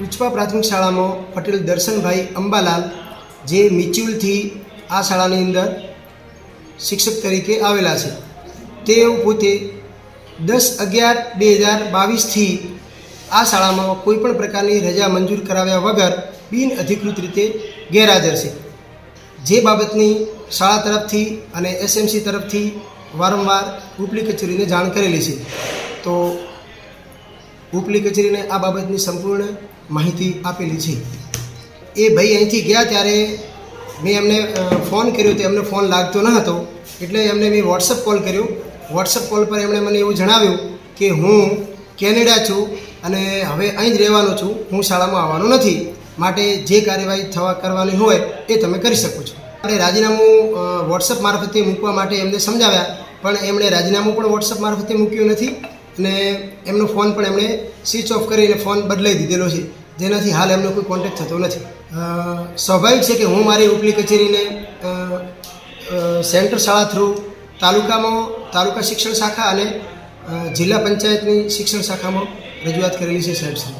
ઉચ્ચપા પ્રાથમિક શાળામાં પટેલ દર્શનભાઈ અંબાલાલ જે મ્યુચ્યુઅલથી આ શાળાની અંદર શિક્ષક તરીકે આવેલા છે. તેઓ પોતે 10/11/2022થી આ શાળામાં કોઈપણ પ્રકારની રજા મંજૂર કરાવ્યા વગર બિનઅધિકૃત રીતે ગેરહાજર છે. જે બાબતની શાળા તરફથી અને એસએમસી તરફથી વારંવાર ઉપલી કચેરીને જાણ કરેલી છે. તો ઉપલી કચેરીને આ બાબતની સંપૂર્ણ માહિતી આપેલી છે. એ ભાઈ અહીંથી ગયા ત્યારે મેં એમને ફોન કર્યો તો એમને ફોન લાગતો ન હતો, એટલે એમને મેં વોટ્સઅપ કોલ કર્યો. વોટ્સઅપ કોલ પર એમણે મને એવું જણાવ્યું કે હું કેનેડા છું અને હવે અહીં જ રહેવાનો છું, હું શાળામાં આવવાનો નથી, માટે જે કાર્યવાહી કરવાની હોય એ તમે કરી શકો છો. આપણે રાજીનામું વોટ્સઅપ મારફતે મૂકવા માટે એમને સમજાવ્યા, પણ એમણે રાજીનામું પણ વોટ્સઅપ મારફતે મૂક્યું નથી અને એમનો ફોન પણ એમણે સ્વિચ ઓફ કરીને ફોન બદલાઈ દીધેલો છે, જેનાથી હાલ એમનો કોઈ કોન્ટેક્ટ થતો નથી. સ્વાભાવિક છે કે હું મારી ઉપલી કચેરીને સેન્ટર શાળા થ્રુ તાલુકા શિક્ષણ શાખા અને જિલ્લા પંચાયતની શિક્ષણ શાખામાં રજૂઆત કરેલી છે સાહેબ શ્રી.